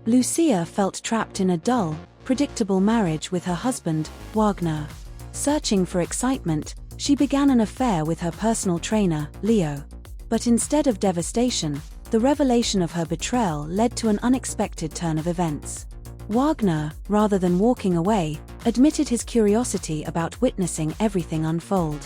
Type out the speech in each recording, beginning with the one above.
Lucia felt trapped in a dull, predictable marriage with her husband, Wagner. Searching for excitement, she began an affair with her personal trainer, Leo. But instead of devastation, the revelation of her betrayal led to an unexpected turn of events. Wagner, rather than walking away, admitted his curiosity about witnessing everything unfold.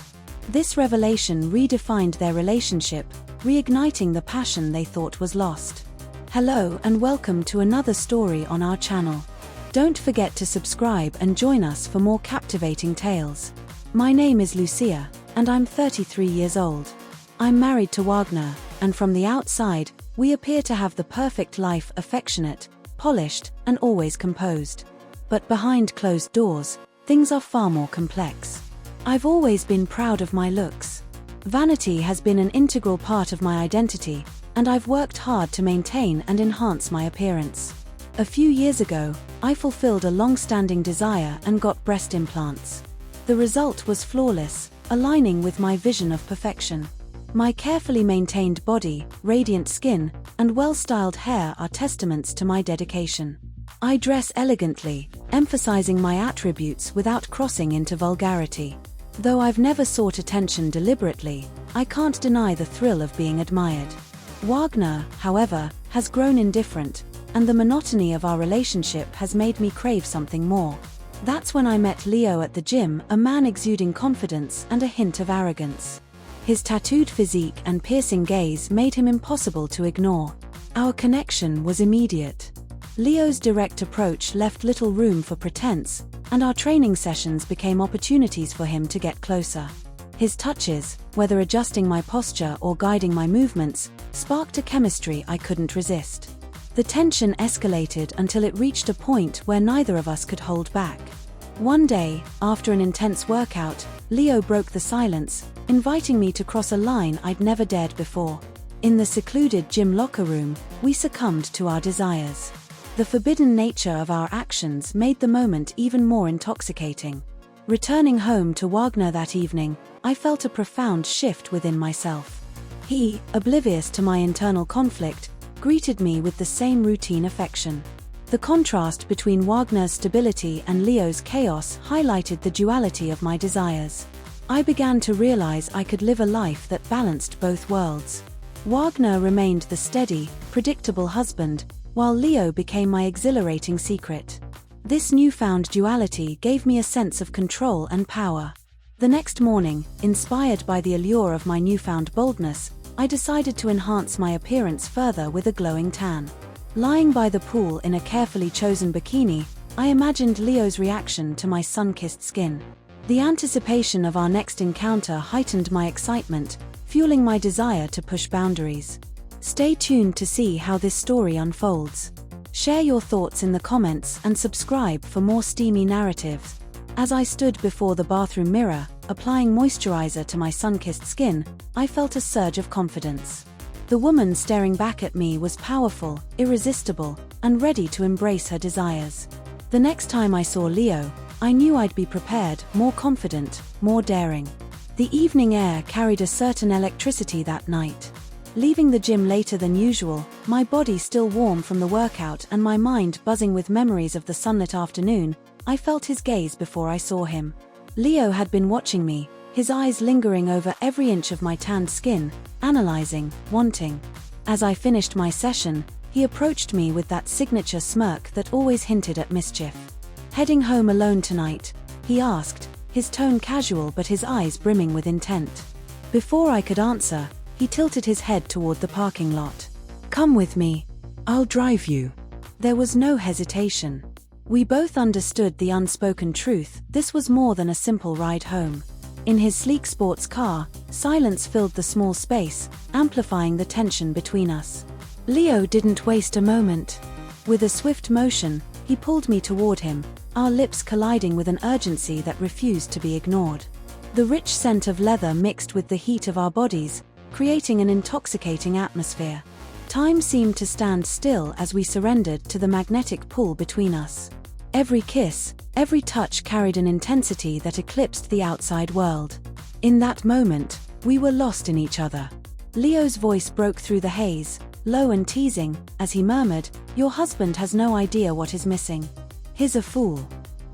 This revelation redefined their relationship, reigniting the passion they thought was lost. Hello and welcome to another story on our channel. Don't forget to subscribe and join us for more captivating tales. My name is Lucia, and I'm 33 years old. I'm married to Wagner, and from the outside, we appear to have the perfect life: affectionate, polished, and always composed. But behind closed doors, things are far more complex. I've always been proud of my looks. Vanity has been an integral part of my identity, and I've worked hard to maintain and enhance my appearance. A few years ago, I fulfilled a long-standing desire and got breast implants. The result was flawless, aligning with my vision of perfection. My carefully maintained body, radiant skin, and well-styled hair are testaments to my dedication. I dress elegantly, emphasizing my attributes without crossing into vulgarity. Though I've never sought attention deliberately, I can't deny the thrill of being admired. Wagner, however, has grown indifferent, and the monotony of our relationship has made me crave something more. That's when I met Leo at the gym, a man exuding confidence and a hint of arrogance. His tattooed physique and piercing gaze made him impossible to ignore. Our connection was immediate. Leo's direct approach left little room for pretense, and our training sessions became opportunities for him to get closer. His touches, whether adjusting my posture or guiding my movements, sparked a chemistry I couldn't resist. The tension escalated until it reached a point where neither of us could hold back. One day, after an intense workout, Leo broke the silence, inviting me to cross a line I'd never dared before. In the secluded gym locker room, we succumbed to our desires. The forbidden nature of our actions made the moment even more intoxicating. Returning home to Wagner that evening, I felt a profound shift within myself. He, oblivious to my internal conflict, greeted me with the same routine affection. The contrast between Wagner's stability and Leo's chaos highlighted the duality of my desires. I began to realize I could live a life that balanced both worlds. Wagner remained the steady, predictable husband, while Leo became my exhilarating secret. This newfound duality gave me a sense of control and power. The next morning, inspired by the allure of my newfound boldness, I decided to enhance my appearance further with a glowing tan. Lying by the pool in a carefully chosen bikini, I imagined Leo's reaction to my sun-kissed skin. The anticipation of our next encounter heightened my excitement, fueling my desire to push boundaries. Stay tuned to see how this story unfolds. Share your thoughts in the comments and subscribe for more steamy narratives. As I stood before the bathroom mirror, applying moisturizer to my sun-kissed skin, I felt a surge of confidence. The woman staring back at me was powerful, irresistible, and ready to embrace her desires. The next time I saw Leo, I knew I'd be prepared, more confident, more daring. The evening air carried a certain electricity that night. Leaving the gym later than usual, my body still warm from the workout and my mind buzzing with memories of the sunlit afternoon, I felt his gaze before I saw him. Leo had been watching me, his eyes lingering over every inch of my tanned skin, analyzing, wanting. As I finished my session, he approached me with that signature smirk that always hinted at mischief. "Heading home alone tonight?" he asked, his tone casual but his eyes brimming with intent. Before I could answer, he tilted his head toward the parking lot. "Come with me. I'll drive you." There was no hesitation. We both understood the unspoken truth: this was more than a simple ride home. In his sleek sports car, silence filled the small space, amplifying the tension between us. Leo didn't waste a moment. With a swift motion, he pulled me toward him, our lips colliding with an urgency that refused to be ignored. The rich scent of leather mixed with the heat of our bodies, creating an intoxicating atmosphere. Time seemed to stand still as we surrendered to the magnetic pull between us. Every kiss, every touch carried an intensity that eclipsed the outside world. In that moment, we were lost in each other. Leo's voice broke through the haze, low and teasing, as he murmured, "Your husband has no idea what is missing. He's a fool."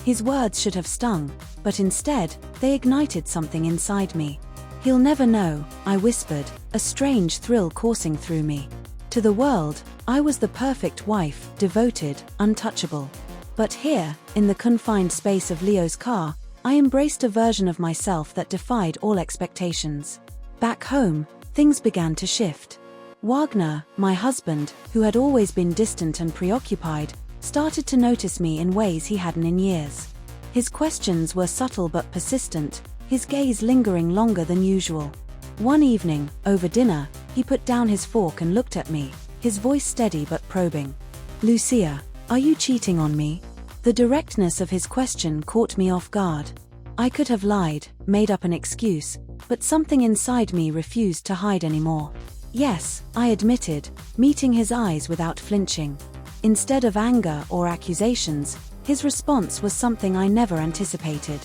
His words should have stung, but instead, they ignited something inside me. "He'll never know," I whispered, a strange thrill coursing through me. To the world, I was the perfect wife, devoted, untouchable. But here, in the confined space of Leo's car, I embraced a version of myself that defied all expectations. Back home, things began to shift. Wagner, my husband, who had always been distant and preoccupied, started to notice me in ways he hadn't in years. His questions were subtle but persistent, his gaze lingering longer than usual. One evening, over dinner, he put down his fork and looked at me, his voice steady but probing. "Lucia, are you cheating on me?" The directness of his question caught me off guard. I could have lied, made up an excuse, but something inside me refused to hide anymore. "Yes," I admitted, meeting his eyes without flinching. Instead of anger or accusations, his response was something I never anticipated.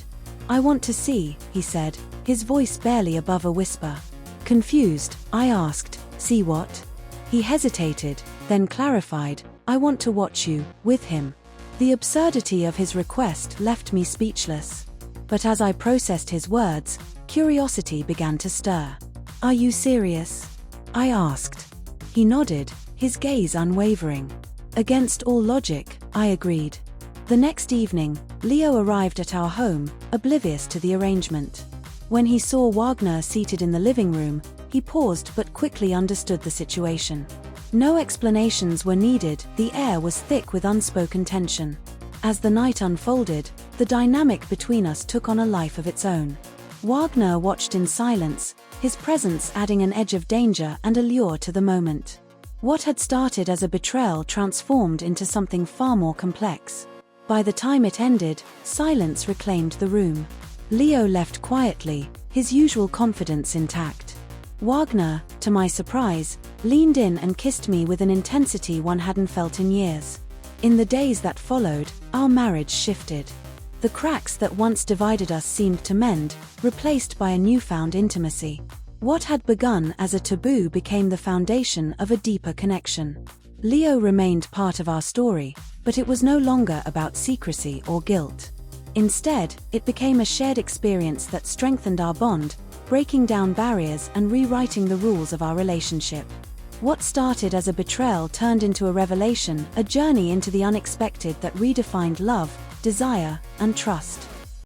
"I want to see," he said, his voice barely above a whisper. Confused, I asked, "See what?" He hesitated, then clarified, "I want to watch you, with him." The absurdity of his request left me speechless. But as I processed his words, curiosity began to stir. "Are you serious?" I asked. He nodded, his gaze unwavering. "Against all logic," I agreed. The next evening, Leo arrived at our home, oblivious to the arrangement. When he saw Wagner seated in the living room, he paused but quickly understood the situation. No explanations were needed, the air was thick with unspoken tension. As the night unfolded, the dynamic between us took on a life of its own. Wagner watched in silence, his presence adding an edge of danger and allure to the moment. What had started as a betrayal transformed into something far more complex. By the time it ended, silence reclaimed the room. Leo left quietly, his usual confidence intact. Wagner, to my surprise, leaned in and kissed me with an intensity one hadn't felt in years. In the days that followed, our marriage shifted. The cracks that once divided us seemed to mend, replaced by a newfound intimacy. What had begun as a taboo became the foundation of a deeper connection. Leo remained part of our story, but it was no longer about secrecy or guilt. Instead, it became a shared experience that strengthened our bond, breaking down barriers and rewriting the rules of our relationship. What started as a betrayal turned into a revelation, a journey into the unexpected that redefined love, desire, and trust.